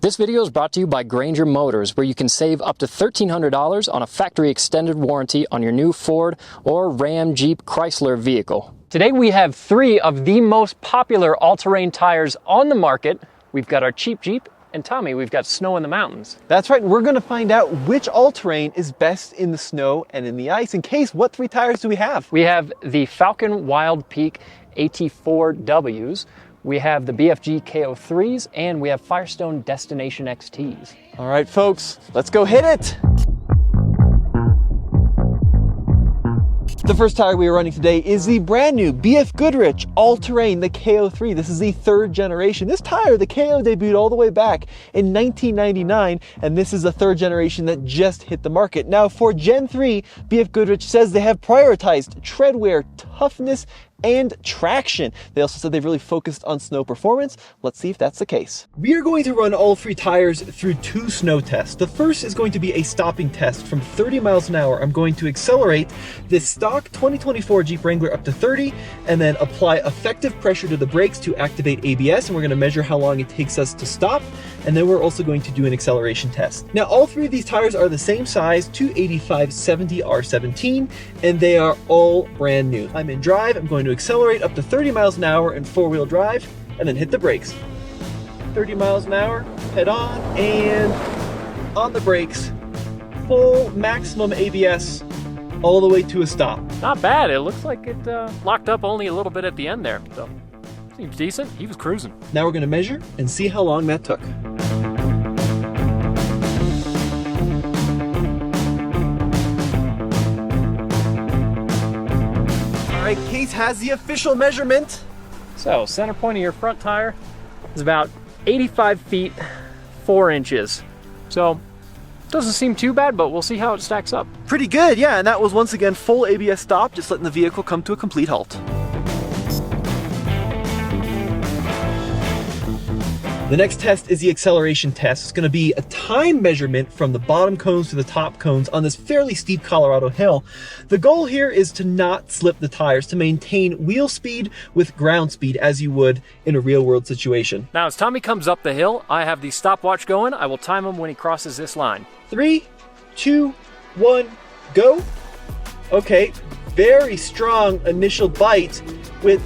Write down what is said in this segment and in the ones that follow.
This video is brought to you by Granger Motors, where you can save up to $1,300 on a factory extended warranty on your new Ford or Ram, Jeep, Chrysler vehicle. Today we have 3 of the most popular all-terrain tires on the market. We've got our cheap Jeep, and Tommy, we've got snow in the mountains. That's right, we're gonna find out which all-terrain is best in the snow and in the ice. In case, what 3 tires do we have? We have the Falcon Wild Peak AT4Ws. We have the BFG KO3s, and we have Firestone Destination XTs. All right, folks, let's go hit it. The first tire we are running today is the brand new BF Goodrich all-terrain, the KO3. This is the 3rd generation. This tire, the KO, debuted all the way back in 1999, and this is the 3rd generation that just hit the market. Now, for Gen 3, BF Goodrich says they have prioritized tread wear, toughness, and traction. They also said they've really focused on snow performance. Let's see if that's the case. We are going to run all 3 tires through 2 snow tests. The first is going to be a stopping test from 30 miles an hour. I'm going to accelerate this stock 2024 Jeep Wrangler up to 30 and then apply effective pressure to the brakes to activate ABS, and we're going to measure how long it takes us to stop, and then we're also going to do an acceleration test. Now, all 3 of these tires are the same size, 285/70 R17, and they are all brand new. I'm in drive. I'm going to accelerate up to 30 miles an hour in 4-wheel drive and then hit the brakes. 30 miles an hour, head on, and on the brakes, full maximum ABS all the way to a stop. Not bad. It looks like it locked up only a little bit at the end there. So seems decent. He was cruising. Now we're going to measure and see how long that took. All right, Case has the official measurement. So center point of your front tire is about 85 feet 4 inches. So doesn't seem too bad, but we'll see how it stacks up. Pretty good, yeah, and that was once again full ABS stop, just letting the vehicle come to a complete halt. The next test is the acceleration test. It's going to be a time measurement from the bottom cones to the top cones on this fairly steep Colorado hill. The goal here is to not slip the tires, to maintain wheel speed with ground speed as you would in a real world situation. Now as Tommy comes up the hill, I have the stopwatch going. I will time him when he crosses this line. 3, 2, 1, go. Okay, very strong initial bite with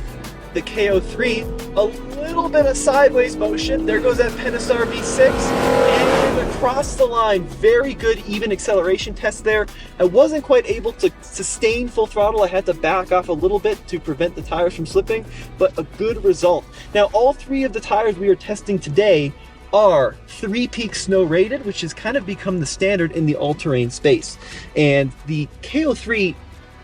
the KO3, a little bit of sideways motion. There goes that Pentastar V6, and across the line. Very good even acceleration test there. I wasn't quite able to sustain full throttle. I had to back off a little bit to prevent the tires from slipping, but a good result. Now, all 3 of the tires we are testing today are 3-peak snow rated, which has kind of become the standard in the all-terrain space. And the KO3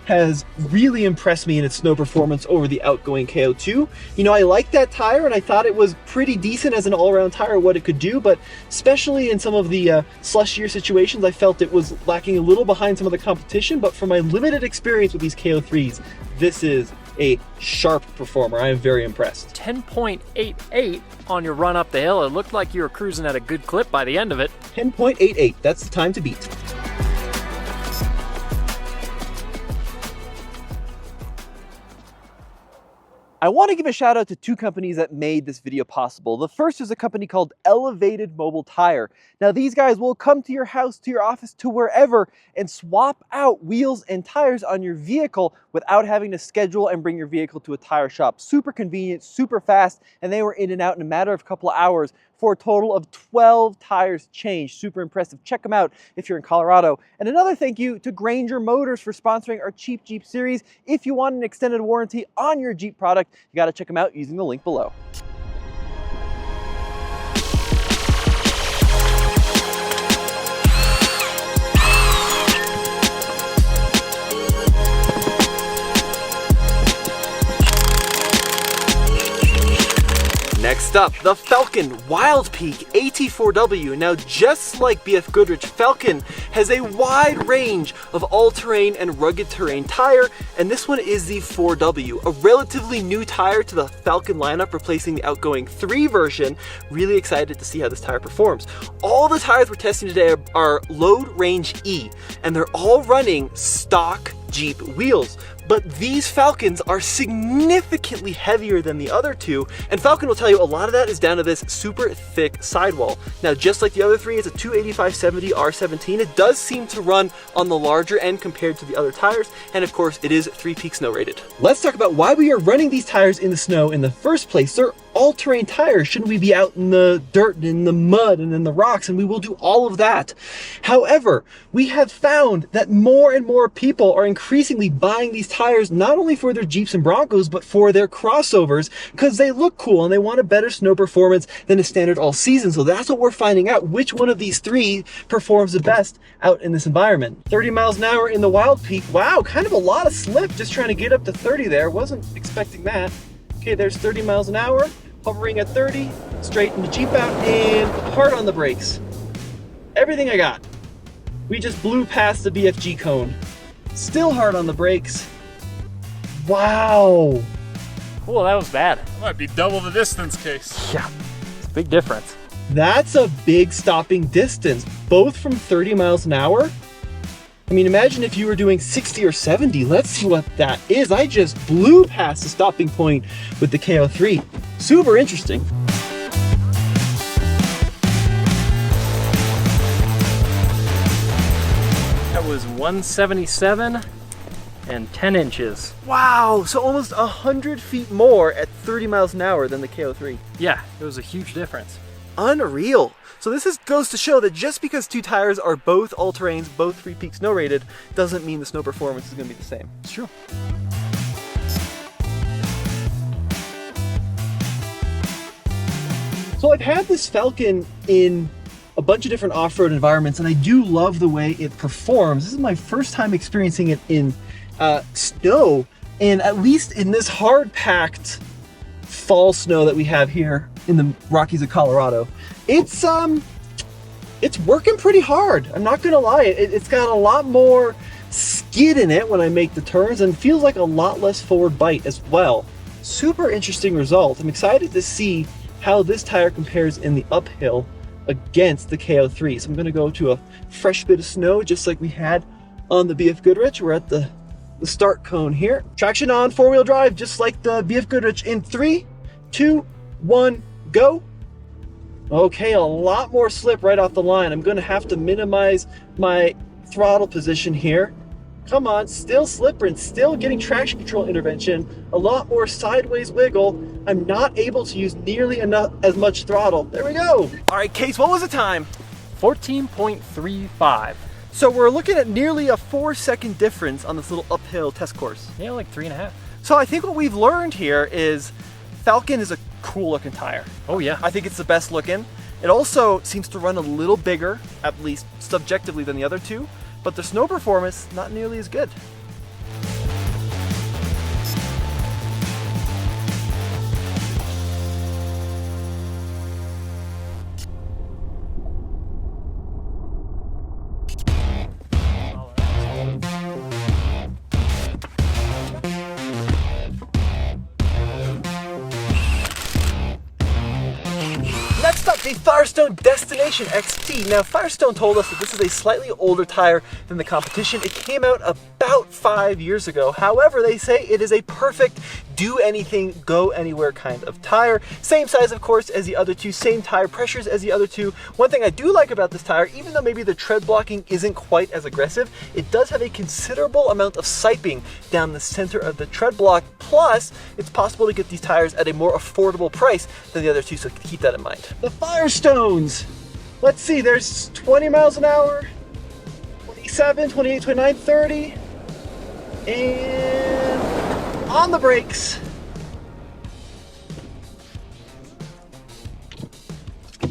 has really impressed me in its snow performance over the outgoing KO2. You know, I like that tire, and I thought it was pretty decent as an all-around tire, what it could do, but especially in some of the slushier situations, I felt it was lacking a little behind some of the competition. But for my limited experience with these KO3s, this is a sharp performer. I am very impressed. 10.88 on your run up the hill. It looked like you were cruising at a good clip by the end of it. 10.88, that's the time to beat. I want to give a shout out to 2 companies that made this video possible. The first is a company called Elevated Mobile Tire. Now, these guys will come to your house, to your office, to wherever, and swap out wheels and tires on your vehicle without having to schedule and bring your vehicle to a tire shop. Super convenient, super fast, and they were in and out in a matter of a couple of hours for a total of 12 tires changed. Super impressive. Check them out if you're in Colorado. And another thank you to Granger Motors for sponsoring our Cheap Jeep series. If you want an extended warranty on your Jeep product, you got to check them out using the link below. Next up, the Falcon Wild Peak AT4W. Now, just like BF Goodrich, Falcon has a wide range of all-terrain and rugged terrain tire, and this one is the 4W, a relatively new tire to the Falcon lineup, replacing the outgoing 3 version. Really excited to see how this tire performs. All the tires we're testing today are Load Range E, and they're all running stock Jeep wheels. but these Falcons are significantly heavier than the other two, and Falcon will tell you a lot of that is down to this super thick sidewall. Now, just like the other three, it's a 285/70 R17. It does seem to run on the larger end compared to the other tires, and of course, it is 3-peak snow rated. Let's talk about why we are running these tires in the snow in the first place. They're all-terrain tires. Shouldn't we be out in the dirt and in the mud and in the rocks? And we will do all of that. However, we have found that more and more people are increasingly buying these tires not only for their Jeeps and Broncos, but for their crossovers because they look cool and they want a better snow performance than a standard all-season. So that's what we're finding out, which one of these three performs the best out in this environment. 30 miles an hour in the Wild Peak. Wow, kind of a lot of slip just trying to get up to 30 there. Wasn't expecting that. Okay, there's 30 miles an hour. Hovering at 30, straighten the Jeep out, and hard on the brakes. Everything I got. We just blew past the BFG cone. Still hard on the brakes. Wow. Cool, that was bad. That might be double the distance, Case. Yeah, it's a big difference. That's a big stopping distance, both from 30 miles an hour. I mean, imagine if you were doing 60 or 70. Let's see what that is. I just blew past the stopping point with the KO3. Super interesting. That was 177 and 10 inches. Wow, so almost 100 feet more at 30 miles an hour than the KO3. Yeah, it was a huge difference. Unreal. So this goes to show that just because two tires are both all-terrains, both 3-peak snow rated, doesn't mean the snow performance is going to be the same. It's true. So I've had this Falcon in a bunch of different off-road environments, and I do love the way it performs. This is my first time experiencing it in snow, and at least in this hard-packed fall snow that we have here in the Rockies of Colorado, it's working pretty hard. I'm not gonna lie, it's got a lot more skid in it when I make the turns, and feels like a lot less forward bite as well. Super interesting result. I'm excited to see how this tire compares in the uphill against the KO3. So I'm gonna go to a fresh bit of snow just like we had on the BF Goodrich. We're at the start cone here. Traction on, 4-wheel drive, just like the BF Goodrich in 3, 2, 1, go. Okay, a lot more slip right off the line. I'm gonna have to minimize my throttle position here. Come on, still slippery, still getting traction control intervention, a lot more sideways wiggle. I'm not able to use nearly as much throttle. There we go. All right, Case, what was the time? 14.35. So we're looking at nearly a 4-second difference on this little uphill test course. Yeah, like 3.5. So I think what we've learned here is Falcon is a cool looking tire. Oh yeah. I think it's the best looking. It also seems to run a little bigger, at least subjectively, than the other two, but the snow performance, not nearly as good. Next up, the Firestone Destination XT. Now, Firestone told us that this is a slightly older tire than the competition. It came out about 5 years ago. However, they say it is a perfect do anything, go anywhere kind of tire. Same size, of course, as the other two, same tire pressures as the other two. One thing I do like about this tire, even though maybe the tread blocking isn't quite as aggressive, it does have a considerable amount of siping down the center of the tread block. Plus, it's possible to get these tires at a more affordable price than the other two, so keep that in mind. The Firestones. Let's see, there's 20 miles an hour, 27, 28, 29, 30, and on the brakes.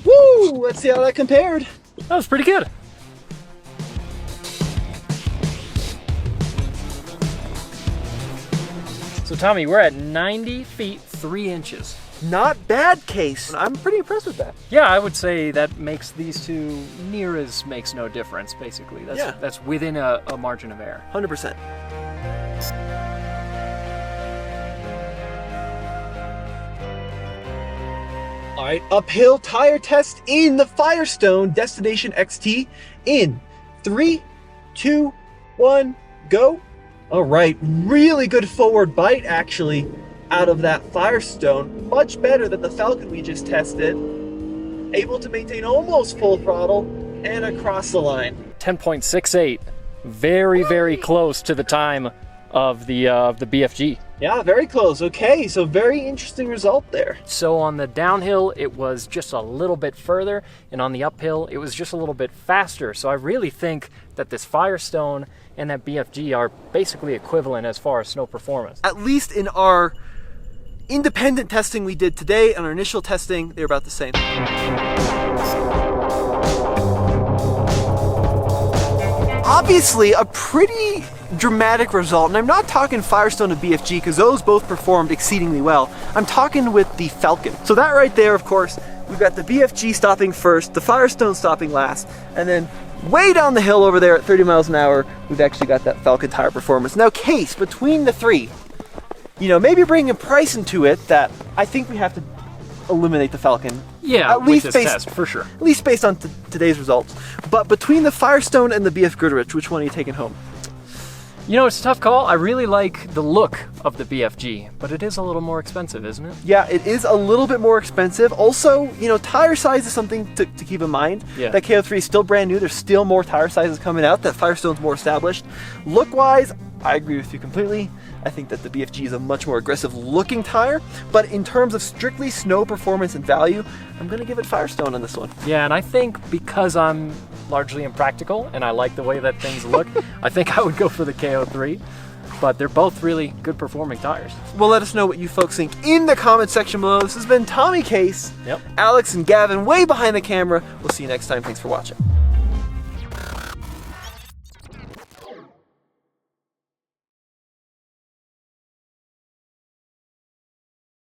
Woo! Let's see how that compared. That was pretty good. So Tommy, we're at 90 feet 3 inches. Not bad, Case. I'm pretty impressed with that. Yeah, I would say that makes these two near as makes no difference, basically. That's within a margin of error. 100%. All right, uphill tire test in the Firestone Destination XT in 3, 2, 1, go. All right, really good forward bite actually out of that Firestone. Much better than the Falcon we just tested. Able to maintain almost full throttle and across the line. 10.68, very close to the time of the BFG. Yeah, very close. Okay, so very interesting result there. So on the downhill, it was just a little bit further, and on the uphill, it was just a little bit faster. So I really think that this Firestone and that BFG are basically equivalent as far as snow performance. At least in our independent testing we did today and our initial testing, they're about the same. Obviously, a pretty dramatic result, and I'm not talking Firestone and BFG because those both performed exceedingly well. I'm talking with the Falcon. So that right there, of course, we've got the BFG stopping first, the Firestone stopping last, and then way down the hill over there at 30 miles an hour, we've actually got that Falcon tire performance. Now, Case, between the three, you know, maybe bringing a price into it that I think we have to eliminate the Falcon. Yeah, at least with this based, test, for sure. At least based on today's results. But between the Firestone and the BF Goodrich, which one are you taking home? You know, it's a tough call. I really like the look of the BFG, but it is a little more expensive, isn't it? Yeah, it is a little bit more expensive. Also, you know, tire size is something to keep in mind. Yeah. That KO3 is still brand new. There's still more tire sizes coming out. That Firestone's more established. Look-wise, I agree with you completely. I think that the BFG is a much more aggressive looking tire, but in terms of strictly snow performance and value, I'm gonna give it Firestone on this one. Yeah, and I think because I'm largely impractical and I like the way that things look, I think I would go for the KO3, but they're both really good performing tires. Well, let us know what you folks think in the comment section below. This has been Tommy Case, Yep. Alex and Gavin way behind the camera. We'll see you next time. Thanks for watching.